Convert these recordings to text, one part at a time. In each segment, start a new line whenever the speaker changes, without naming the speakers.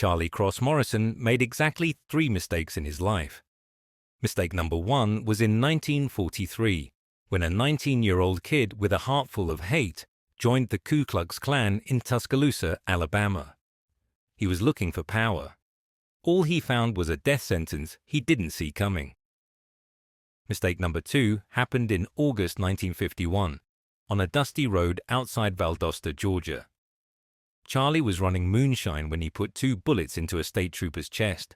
Charlie Cross Morrison made exactly 3 mistakes in his life. Mistake number 1 was in 1943, when a 19-year-old kid with a heart full of hate joined the Ku Klux Klan in Tuscaloosa, Alabama. He was looking for power. All he found was a death sentence he didn't see coming. Mistake number 2 happened in August 1951, on a dusty road outside Valdosta, Georgia. Charlie was running moonshine when he put 2 bullets into a state trooper's chest.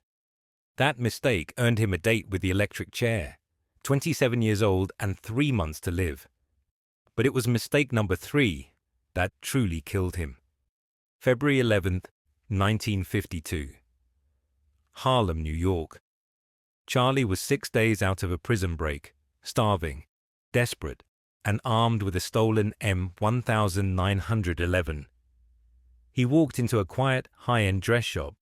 That mistake earned him a date with the electric chair, 27 years old and 3 months to live. But it was mistake number 3 that truly killed him. February 11th, 1952. Harlem, New York. Charlie was 6 days out of a prison break, starving, desperate, and armed with a stolen M1911. He walked into a quiet, high-end dress shop,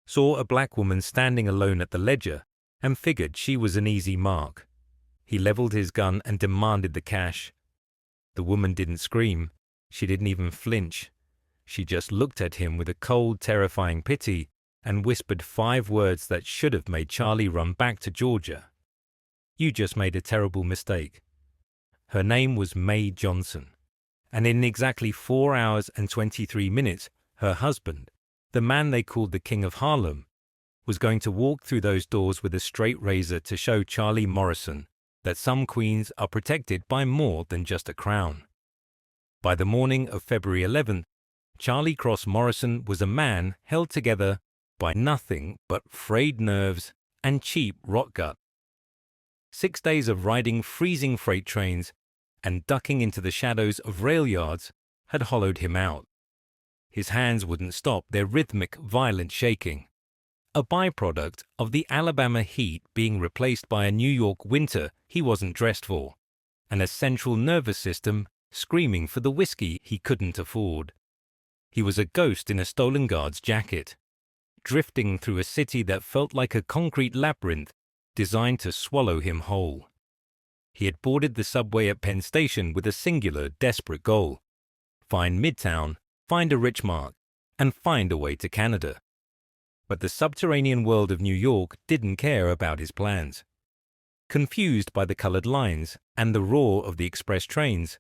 saw a black woman standing alone at the ledger, and figured she was an easy mark. He leveled his gun and demanded the cash. The woman didn't scream. She didn't even flinch. She just looked at him with a cold, terrifying pity and whispered 5 words that should have made Charlie run back to Georgia. "You just made a terrible mistake." Her name was Mae Johnson, and in exactly 4 hours and 23 minutes, her husband, the man they called the King of Harlem, was going to walk through those doors with a straight razor to show Charlie Morrison that some queens are protected by more than just a crown. By the morning of February 11th, Charlie Cross Morrison was a man held together by nothing but frayed nerves and cheap rot gut. 6 days of riding freezing freight trains and ducking into the shadows of rail yards had hollowed him out. His hands wouldn't stop their rhythmic, violent shaking, a byproduct of the Alabama heat being replaced by a New York winter he wasn't dressed for, and a central nervous system screaming for the whiskey he couldn't afford. He was a ghost in a stolen guard's jacket, drifting through a city that felt like a concrete labyrinth designed to swallow him whole. He had boarded the subway at Penn Station with a singular, desperate goal: find Midtown, find a rich mark, and find a way to Canada. But the subterranean world of New York didn't care about his plans. Confused by the colored lines and the roar of the express trains,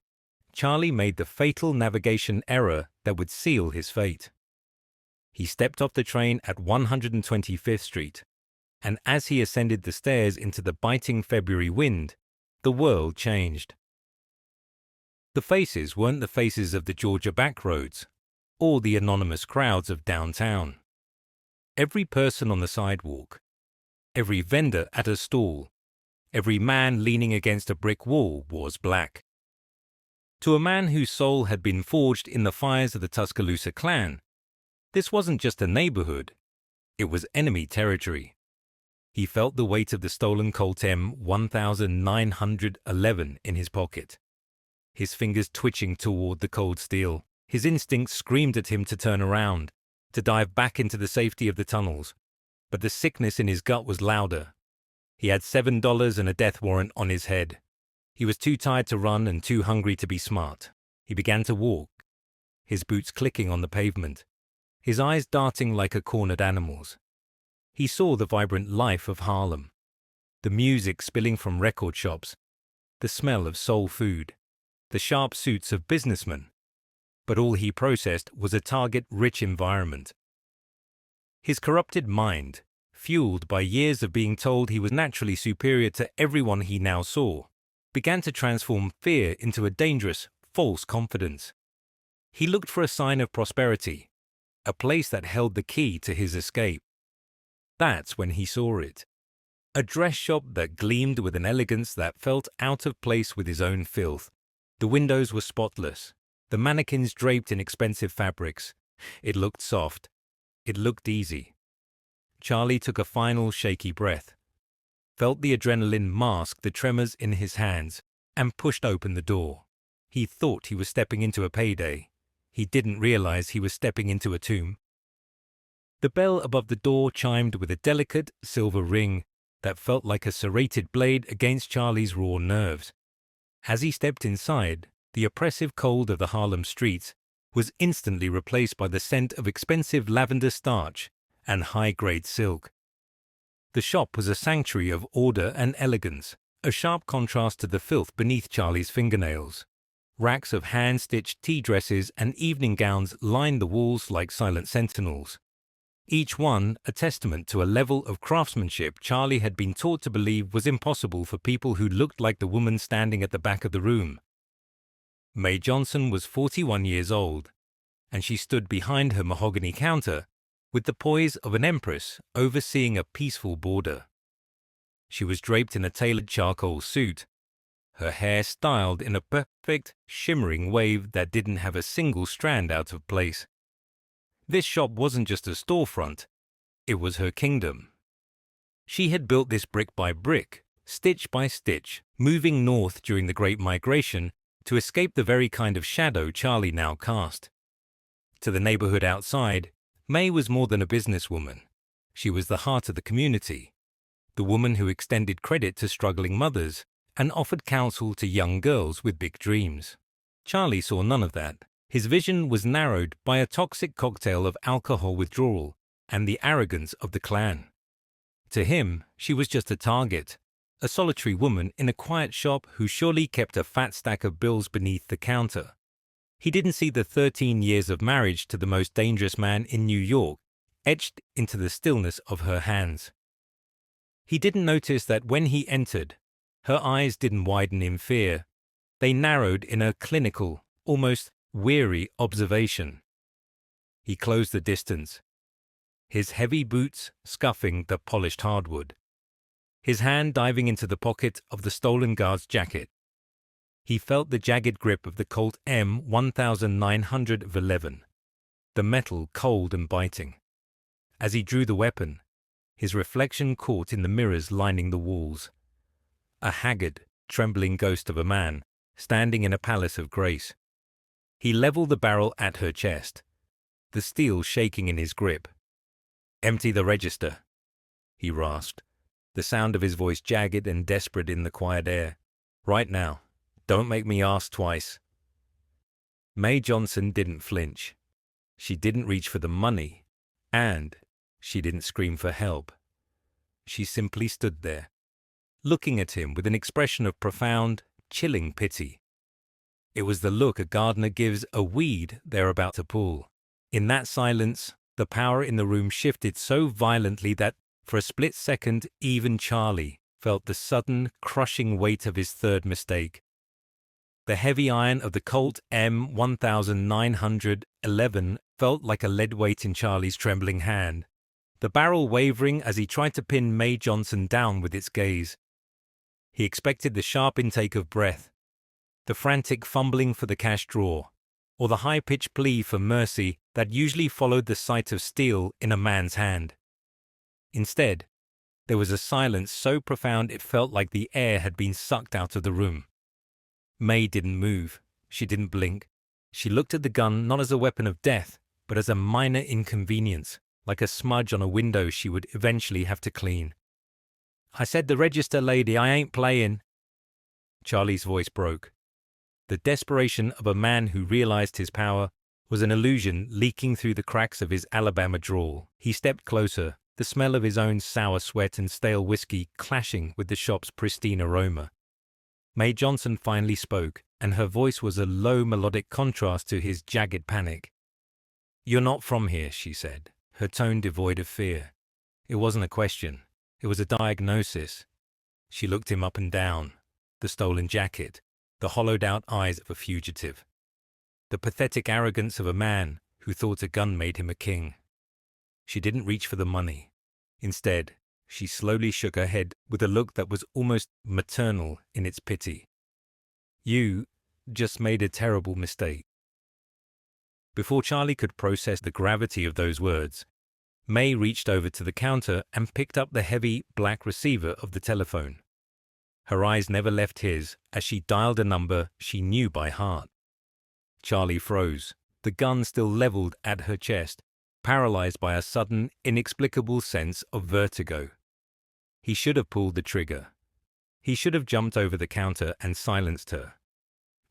Charlie made the fatal navigation error that would seal his fate. He stepped off the train at 125th Street, and as he ascended the stairs into the biting February wind, the world changed. The faces weren't the faces of the Georgia backroads, or the anonymous crowds of downtown. Every person on the sidewalk, every vendor at a stall, every man leaning against a brick wall was black. To a man whose soul had been forged in the fires of the Tuscaloosa Klan, this wasn't just a neighborhood, it was enemy territory. He felt the weight of the stolen Colt M1911 in his pocket, his fingers twitching toward the cold steel. His instincts screamed at him to turn around, to dive back into the safety of the tunnels, but the sickness in his gut was louder. He had $7 and a death warrant on his head. He was too tired to run and too hungry to be smart. He began to walk, his boots clicking on the pavement, his eyes darting like a cornered animal's. He saw the vibrant life of Harlem, the music spilling from record shops, the smell of soul food, the sharp suits of businessmen. But all he processed was a target-rich environment. His corrupted mind, fueled by years of being told he was naturally superior to everyone he now saw, began to transform fear into a dangerous, false confidence. He looked for a sign of prosperity, a place that held the key to his escape. That's when he saw it. A dress shop that gleamed with an elegance that felt out of place with his own filth. The windows were spotless, the mannequins draped in expensive fabrics. It looked soft. It looked easy. Charlie took a final shaky breath, felt the adrenaline mask the tremors in his hands, and pushed open the door. He thought he was stepping into a payday. He didn't realize he was stepping into a tomb. The bell above the door chimed with a delicate silver ring that felt like a serrated blade against Charlie's raw nerves. As he stepped inside, the oppressive cold of the Harlem streets was instantly replaced by the scent of expensive lavender starch and high-grade silk. The shop was a sanctuary of order and elegance, a sharp contrast to the filth beneath Charlie's fingernails. Racks of hand-stitched tea dresses and evening gowns lined the walls like silent sentinels, each one a testament to a level of craftsmanship Charlie had been taught to believe was impossible for people who looked like the woman standing at the back of the room. Mae Johnson was 41 years old, and she stood behind her mahogany counter with the poise of an empress overseeing a peaceful border. She was draped in a tailored charcoal suit, her hair styled in a perfect, shimmering wave that didn't have a single strand out of place. This shop wasn't just a storefront, it was her kingdom. She had built this brick by brick, stitch by stitch, moving north during the Great Migration to escape the very kind of shadow Charlie now cast. To the neighborhood outside, Mae was more than a businesswoman. She was the heart of the community, the woman who extended credit to struggling mothers and offered counsel to young girls with big dreams. Charlie saw none of that. His vision was narrowed by a toxic cocktail of alcohol withdrawal and the arrogance of the clan. To him, she was just a target, a solitary woman in a quiet shop who surely kept a fat stack of bills beneath the counter. He didn't see the 13 years of marriage to the most dangerous man in New York etched into the stillness of her hands. He didn't notice that when he entered, her eyes didn't widen in fear. They narrowed in a clinical, almost weary observation. He closed the distance, his heavy boots scuffing the polished hardwood, his hand diving into the pocket of the stolen guard's jacket. He felt the jagged grip of the Colt M1911, the metal cold and biting. As he drew the weapon, his reflection caught in the mirrors lining the walls. A haggard, trembling ghost of a man standing in a palace of grace. He leveled the barrel at her chest, the steel shaking in his grip. "Empty the register," he rasped, the sound of his voice jagged and desperate in the quiet air. "Right now. Don't make me ask twice." Mae Johnson didn't flinch. She didn't reach for the money, and she didn't scream for help. She simply stood there, looking at him with an expression of profound, chilling pity. It was the look a gardener gives a weed they're about to pull. In that silence, the power in the room shifted so violently that, for a split second, even Charlie felt the sudden, crushing weight of his third mistake. The heavy iron of the Colt M1911 felt like a lead weight in Charlie's trembling hand, the barrel wavering as he tried to pin Mae Johnson down with its gaze. He expected the sharp intake of breath, the frantic fumbling for the cash drawer, or the high-pitched plea for mercy that usually followed the sight of steel in a man's hand. Instead, there was a silence so profound it felt like the air had been sucked out of the room. Mae didn't move. She didn't blink. She looked at the gun not as a weapon of death, but as a minor inconvenience, like a smudge on a window she would eventually have to clean. "I said the register, lady, I ain't playin'." Charlie's voice broke. The desperation of a man who realized his power was an illusion leaking through the cracks of his Alabama drawl. He stepped closer, the smell of his own sour sweat and stale whiskey clashing with the shop's pristine aroma. Mae Johnson finally spoke, and her voice was a low melodic contrast to his jagged panic. "You're not from here," she said, her tone devoid of fear. It wasn't a question. It was a diagnosis. She looked him up and down, the stolen jacket, the hollowed-out eyes of a fugitive, the pathetic arrogance of a man who thought a gun made him a king. She didn't reach for the money. Instead, she slowly shook her head with a look that was almost maternal in its pity. "You just made a terrible mistake." Before Charlie could process the gravity of those words, Mae reached over to the counter and picked up the heavy black receiver of the telephone. Her eyes never left his as she dialed a number she knew by heart. Charlie froze, the gun still leveled at her chest, paralyzed by a sudden, inexplicable sense of vertigo. He should have pulled the trigger. He should have jumped over the counter and silenced her.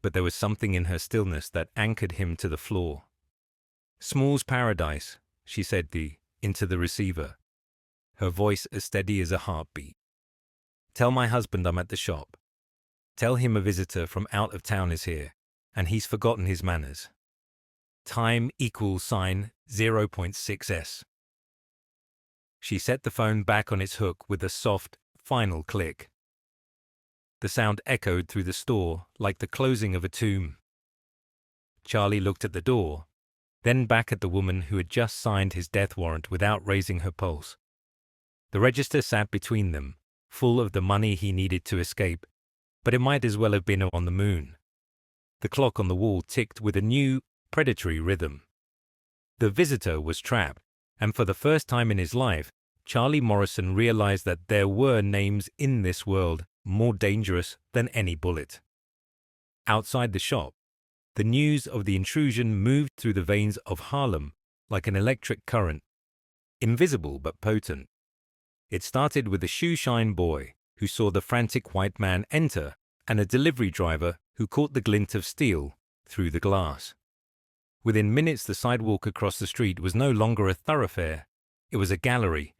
But there was something in her stillness that anchored him to the floor. "Small's paradise," she said, the into the receiver, her voice as steady as a heartbeat. "Tell my husband I'm at the shop. Tell him a visitor from out of town is here, and he's forgotten his manners. Time equals sign 0.6s. She set the phone back on its hook with a soft, final click. The sound echoed through the store like the closing of a tomb. Charlie looked at the door, then back at the woman who had just signed his death warrant without raising her pulse. The register sat between them, full of the money he needed to escape, but it might as well have been on the moon. The clock on the wall ticked with a new, predatory rhythm. The visitor was trapped, and for the first time in his life, Charlie Morrison realized that there were names in this world more dangerous than any bullet. Outside the shop, the news of the intrusion moved through the veins of Harlem like an electric current, invisible but potent. It started with a shoeshine boy who saw the frantic white man enter and a delivery driver who caught the glint of steel through the glass. Within minutes, the sidewalk across the street was no longer a thoroughfare. It was a gallery.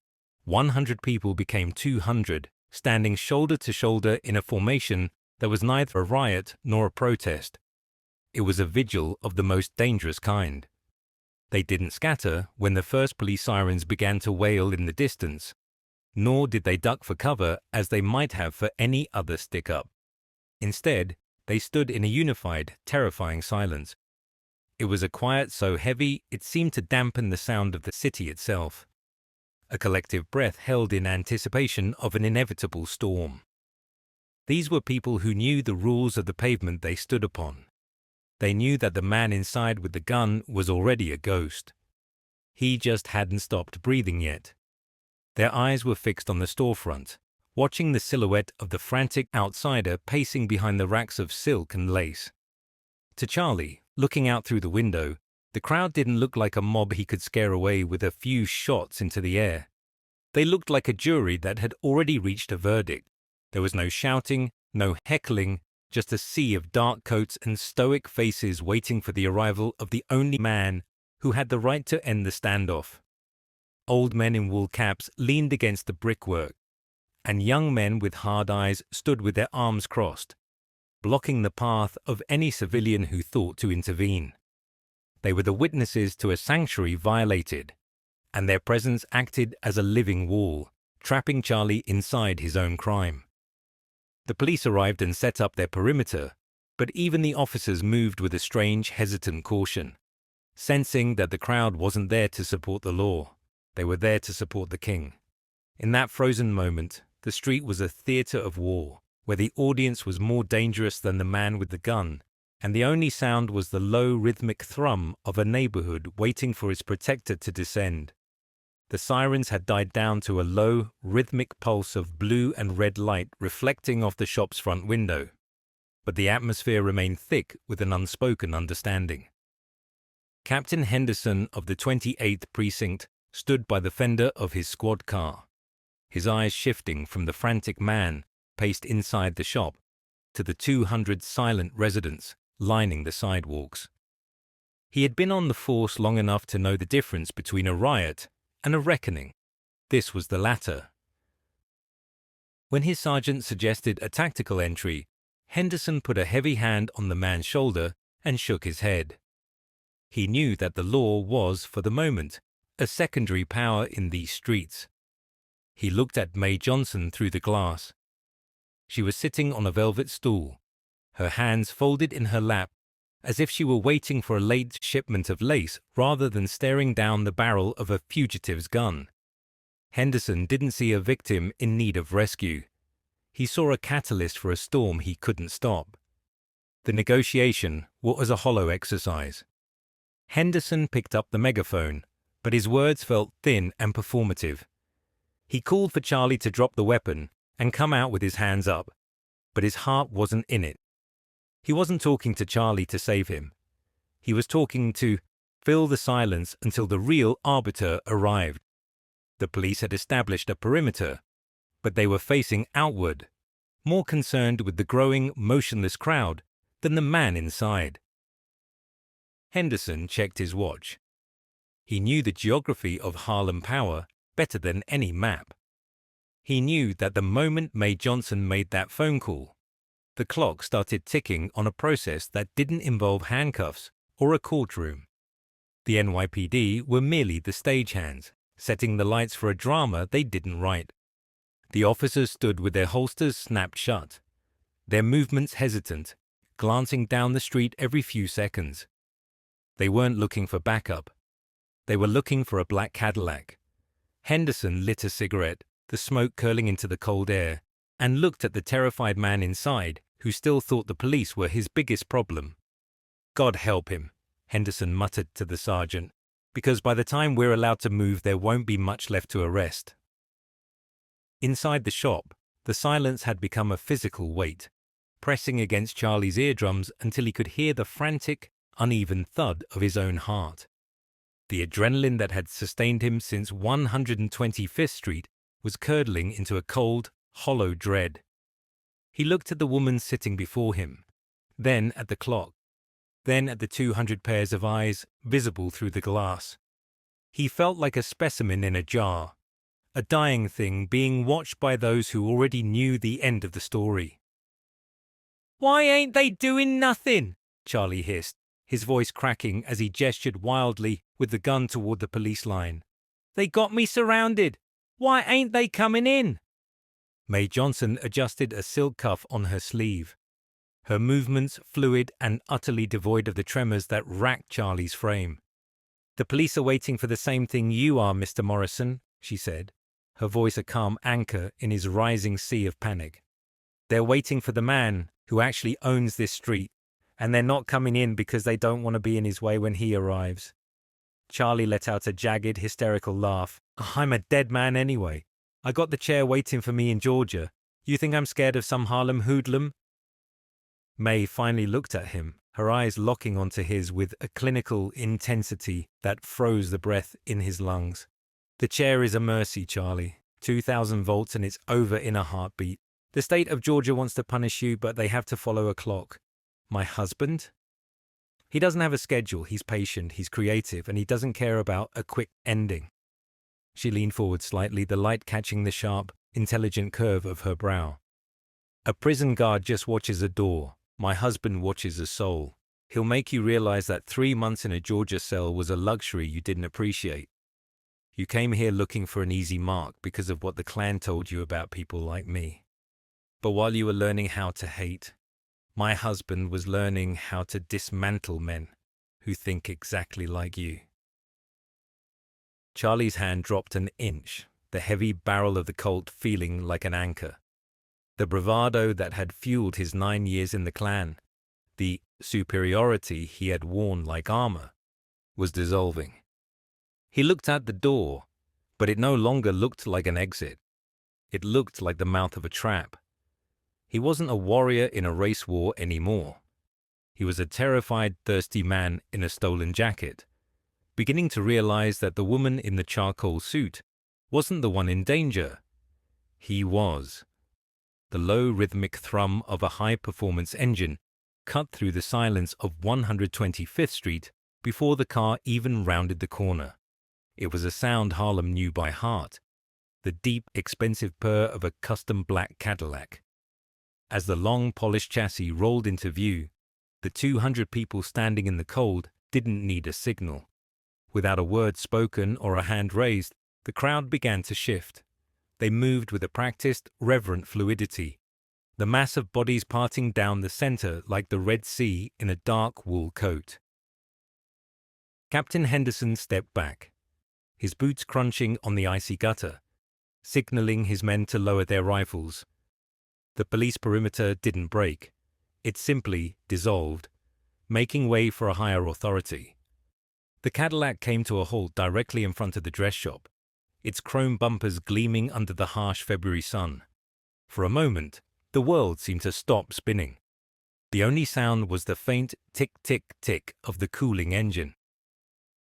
100 people became 200, standing shoulder to shoulder in a formation that was neither a riot nor a protest. It was a vigil of the most dangerous kind. They didn't scatter when the first police sirens began to wail in the distance, nor did they duck for cover as they might have for any other stick-up. Instead, they stood in a unified, terrifying silence. It was a quiet so heavy it seemed to dampen the sound of the city itself. A collective breath held in anticipation of an inevitable storm. These were people who knew the rules of the pavement they stood upon. They knew that the man inside with the gun was already a ghost. He just hadn't stopped breathing yet. Their eyes were fixed on the storefront, watching the silhouette of the frantic outsider pacing behind the racks of silk and lace. To Charlie, looking out through the window, the crowd didn't look like a mob he could scare away with a few shots into the air. They looked like a jury that had already reached a verdict. There was no shouting, no heckling, just a sea of dark coats and stoic faces waiting for the arrival of the only man who had the right to end the standoff. Old men in wool caps leaned against the brickwork, and young men with hard eyes stood with their arms crossed, blocking the path of any civilian who thought to intervene. They were the witnesses to a sanctuary violated, and their presence acted as a living wall, trapping Charlie inside his own crime. The police arrived and set up their perimeter, but even the officers moved with a strange, hesitant caution, sensing that the crowd wasn't there to support the law. They were there to support the king. In that frozen moment, the street was a theater of war, where the audience was more dangerous than the man with the gun, and the only sound was the low, rhythmic thrum of a neighborhood waiting for its protector to descend. The sirens had died down to a low, rhythmic pulse of blue and red light reflecting off the shop's front window, but the atmosphere remained thick with an unspoken understanding. Captain Henderson of the 28th Precinct stood by the fender of his squad car, his eyes shifting from the frantic man paced inside the shop to the 200 silent residents lining the sidewalks. He had been on the force long enough to know the difference between a riot and a reckoning. This was the latter. When his sergeant suggested a tactical entry, Henderson put a heavy hand on the man's shoulder and shook his head. He knew that the law was, for the moment, a secondary power in these streets. He looked at May Johnson through the glass. She was sitting on a velvet stool, her hands folded in her lap, as if she were waiting for a late shipment of lace rather than staring down the barrel of a fugitive's gun. Henderson didn't see a victim in need of rescue. He saw a catalyst for a storm he couldn't stop. The negotiation was a hollow exercise. Henderson picked up the megaphone, but his words felt thin and performative. He called for Charlie to drop the weapon and come out with his hands up, but his heart wasn't in it. He wasn't talking to Charlie to save him. He was talking to fill the silence until the real arbiter arrived. The police had established a perimeter, but they were facing outward, more concerned with the growing, motionless crowd than the man inside. Henderson checked his watch. He knew the geography of Harlem power better than any map. He knew that the moment May Johnson made that phone call, the clock started ticking on a process that didn't involve handcuffs or a courtroom. The NYPD were merely the stagehands, setting the lights for a drama they didn't write. The officers stood with their holsters snapped shut, their movements hesitant, glancing down the street every few seconds. They weren't looking for backup. They were looking for a black Cadillac. Henderson lit a cigarette, the smoke curling into the cold air, and looked at the terrified man inside who still thought the police were his biggest problem. God help him, Henderson muttered to the sergeant, because by the time we're allowed to move there won't be much left to arrest. Inside the shop, the silence had become a physical weight, pressing against Charlie's eardrums until he could hear the frantic, uneven thud of his own heart. The adrenaline that had sustained him since 125th Street was curdling into a cold, hollow dread. He looked at the woman sitting before him, then at the clock, then at the 200 pairs of eyes visible through the glass. He felt like a specimen in a jar, a dying thing being watched by those who already knew the end of the story. "Why ain't they doing nothing?" Charlie hissed, his voice cracking as he gestured wildly with the gun toward the police line. "They got me surrounded. Why ain't they coming in?" May Johnson adjusted a silk cuff on her sleeve, her movements fluid and utterly devoid of the tremors that racked Charlie's frame. "The police are waiting for the same thing you are, Mr. Morrison," she said, her voice a calm anchor in his rising sea of panic. "They're waiting for the man who actually owns this street, and they're not coming in because they don't want to be in his way when he arrives." Charlie let out a jagged, hysterical laugh. "I'm a dead man anyway. I got the chair waiting for me in Georgia. You think I'm scared of some Harlem hoodlum?" May finally looked at him, her eyes locking onto his with a clinical intensity that froze the breath in his lungs. "The chair is a mercy, Charlie. 2,000 volts and it's over in a heartbeat. The state of Georgia wants to punish you, but they have to follow a clock. My husband? He doesn't have a schedule, he's patient, he's creative, and he doesn't care about a quick ending." She leaned forward slightly, the light catching the sharp, intelligent curve of her brow. "A prison guard just watches a door. My husband watches a soul. He'll make you realize that 3 months in a Georgia cell was a luxury you didn't appreciate. You came here looking for an easy mark because of what the Klan told you about people like me. But while you were learning how to hate, my husband was learning how to dismantle men who think exactly like you." Charlie's hand dropped an inch, the heavy barrel of the Colt feeling like an anchor. The bravado that had fueled his 9 years in the Klan, the superiority he had worn like armor, was dissolving. He looked at the door, but it no longer looked like an exit. It looked like the mouth of a trap. He wasn't a warrior in a race war anymore. He was a terrified, thirsty man in a stolen jacket, beginning to realize that the woman in the charcoal suit wasn't the one in danger. He was. The low rhythmic thrum of a high-performance engine cut through the silence of 125th Street before the car even rounded the corner. It was a sound Harlem knew by heart, the deep, expensive purr of a custom black Cadillac. As the long, polished chassis rolled into view, the 200 people standing in the cold didn't need a signal. Without a word spoken or a hand raised, the crowd began to shift. They moved with a practiced, reverent fluidity, the mass of bodies parting down the center like the Red Sea in a dark wool coat. Captain Henderson stepped back, his boots crunching on the icy gutter, signaling his men to lower their rifles. The police perimeter didn't break. It simply dissolved, making way for a higher authority. The Cadillac came to a halt directly in front of the dress shop, its chrome bumpers gleaming under the harsh February sun. For a moment, the world seemed to stop spinning. The only sound was the faint tick-tick-tick of the cooling engine.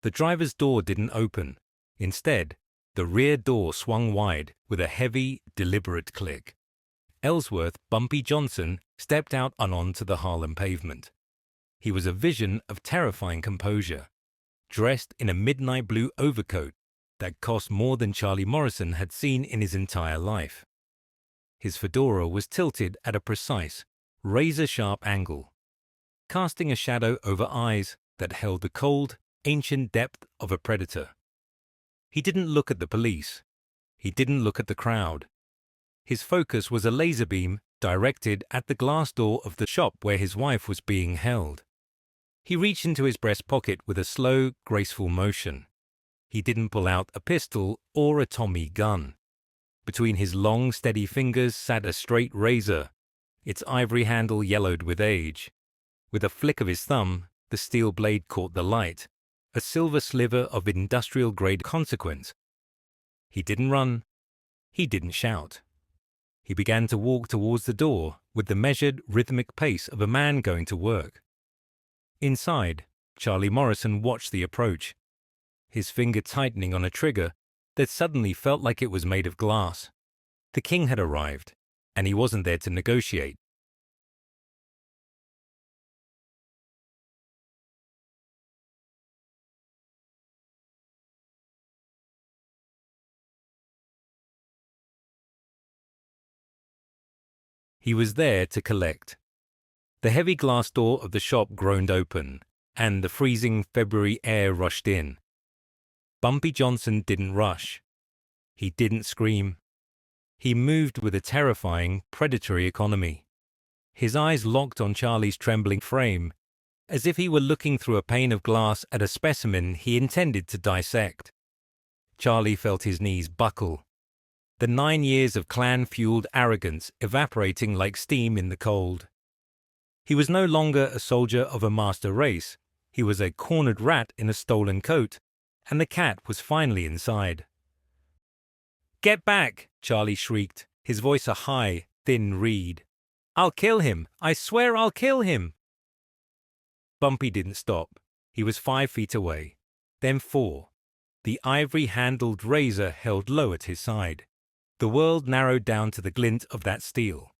The driver's door didn't open. Instead, the rear door swung wide with a heavy, deliberate click. Ellsworth Bumpy Johnson stepped out and onto the Harlem pavement. He was a vision of terrifying composure, dressed in a midnight blue overcoat that cost more than Charlie Morrison had seen in his entire life. His fedora was tilted at a precise, razor-sharp angle, casting a shadow over eyes that held the cold, ancient depth of a predator. He didn't look at the police. He didn't look at the crowd. His focus was a laser beam directed at the glass door of the shop where his wife was being held. He reached into his breast pocket with a slow, graceful motion. He didn't pull out a pistol or a Tommy gun. Between his long, steady fingers sat a straight razor, its ivory handle yellowed with age. With a flick of his thumb, the steel blade caught the light, a silver sliver of industrial-grade consequence. He didn't run. He didn't shout. He began to walk towards the door with the measured, rhythmic pace of a man going to work. Inside, Charlie Morrison watched the approach, his finger tightening on a trigger that suddenly felt like it was made of glass. The king had arrived, and he wasn't there to negotiate. He was there to collect. The heavy glass door of the shop groaned open, and the freezing February air rushed in. Bumpy Johnson didn't rush. He didn't scream. He moved with a terrifying, predatory economy. His eyes locked on Charlie's trembling frame, as if he were looking through a pane of glass at a specimen he intended to dissect. Charlie felt his knees buckle, the 9 years of clan-fueled arrogance evaporating like steam in the cold. He was no longer a soldier of a master race. He was a cornered rat in a stolen coat, and the cat was finally inside. "Get back!" Charlie shrieked, his voice a high, thin reed. "I'll kill him! I swear I'll kill him!" Bumpy didn't stop. He was 5 feet away, then 4, the ivory-handled razor held low at his side. The world narrowed down to the glint of that steel.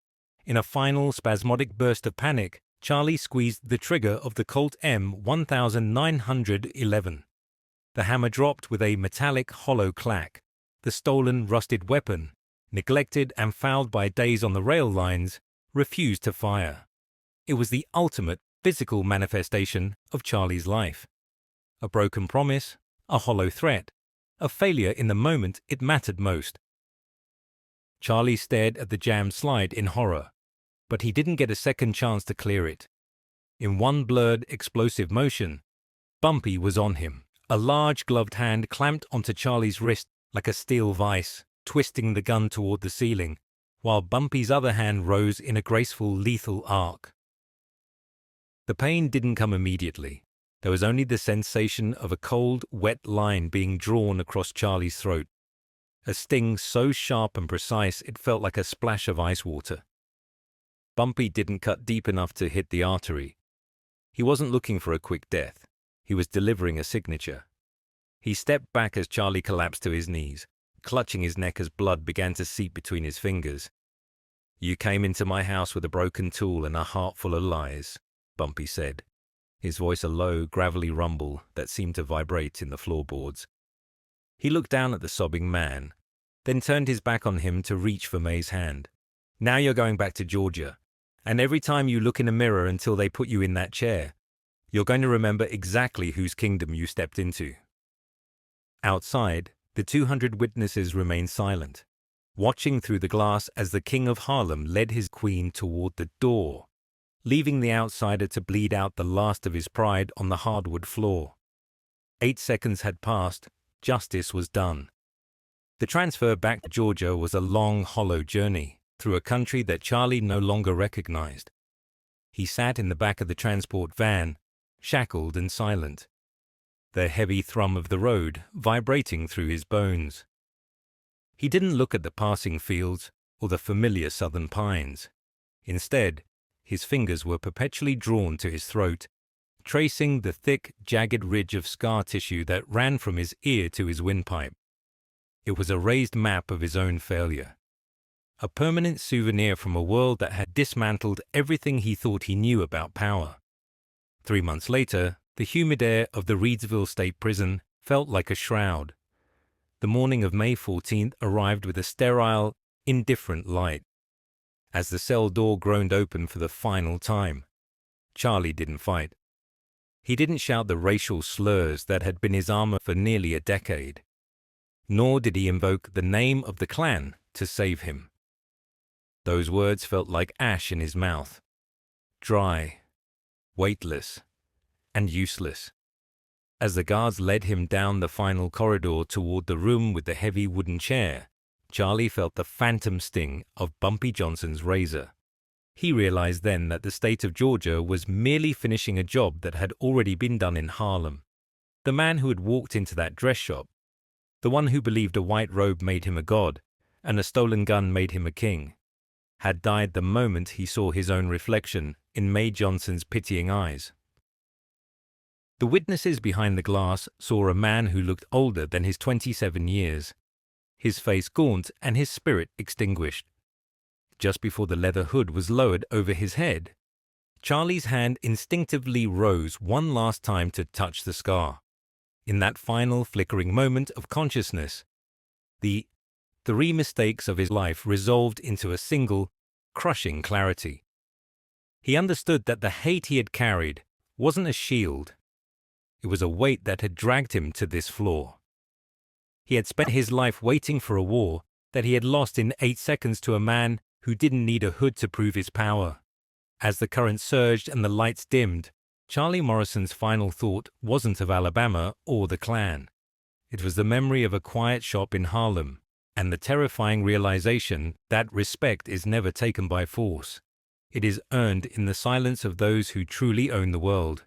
In a final spasmodic burst of panic, Charlie squeezed the trigger of the Colt M1911. The hammer dropped with a metallic, hollow clack. The stolen, rusted weapon, neglected and fouled by days on the rail lines, refused to fire. It was the ultimate physical manifestation of Charlie's life. A broken promise, a hollow threat, a failure in the moment it mattered most. Charlie stared at the jammed slide in horror, but he didn't get a second chance to clear it. In one blurred, explosive motion, Bumpy was on him. A large gloved hand clamped onto Charlie's wrist like a steel vice, twisting the gun toward the ceiling, while Bumpy's other hand rose in a graceful, lethal arc. The pain didn't come immediately. There was only the sensation of a cold, wet line being drawn across Charlie's throat. A sting so sharp and precise it felt like a splash of ice water. Bumpy didn't cut deep enough to hit the artery. He wasn't looking for a quick death. He was delivering a signature. He stepped back as Charlie collapsed to his knees, clutching his neck as blood began to seep between his fingers. "You came into my house with a broken tool and a heart full of lies," Bumpy said, his voice a low, gravelly rumble that seemed to vibrate in the floorboards. He looked down at the sobbing man, then turned his back on him to reach for May's hand. "Now you're going back to Georgia, and every time you look in a mirror until they put you in that chair, you're going to remember exactly whose kingdom you stepped into." Outside, the 200 witnesses remained silent, watching through the glass as the king of Harlem led his queen toward the door, leaving the outsider to bleed out the last of his pride on the hardwood floor. 8 seconds had passed. Justice was done. The transfer back to Georgia was a long, hollow journey through a country that Charlie no longer recognized. He sat in the back of the transport van, shackled and silent, the heavy thrum of the road vibrating through his bones. He didn't look at the passing fields or the familiar southern pines. Instead, his fingers were perpetually drawn to his throat, tracing the thick, jagged ridge of scar tissue that ran from his ear to his windpipe. It was a raised map of his own failure, a permanent souvenir from a world that had dismantled everything he thought he knew about power. 3 months later, The humid air of the Reidsville State Prison felt like a shroud. The morning of May 14th arrived with a sterile, indifferent light. As the cell door groaned open for the final time, Charlie didn't fight. He didn't shout the racial slurs that had been his armor for nearly a decade. Nor did he invoke the name of the Klan to save him. Those words felt like ash in his mouth. Dry, weightless, and useless. As the guards led him down the final corridor toward the room with the heavy wooden chair, Charlie felt the phantom sting of Bumpy Johnson's razor. He realized then that the state of Georgia was merely finishing a job that had already been done in Harlem. The man who had walked into that dress shop, the one who believed a white robe made him a god and a stolen gun made him a king, had died the moment he saw his own reflection in Mae Johnson's pitying eyes. The witnesses behind the glass saw a man who looked older than his 27 years, his face gaunt and his spirit extinguished. Just before the leather hood was lowered over his head, Charlie's hand instinctively rose one last time to touch the scar. In that final flickering moment of consciousness, the 3 mistakes of his life resolved into a single, crushing clarity. He understood that the hate he had carried wasn't a shield. It was a weight that had dragged him to this floor. He had spent his life waiting for a war that he had lost in 8 seconds to a man who didn't need a hood to prove his power. As the current surged and the lights dimmed, Charlie Morrison's final thought wasn't of Alabama or the Klan. It was the memory of a quiet shop in Harlem and the terrifying realization that respect is never taken by force. It is earned in the silence of those who truly own the world.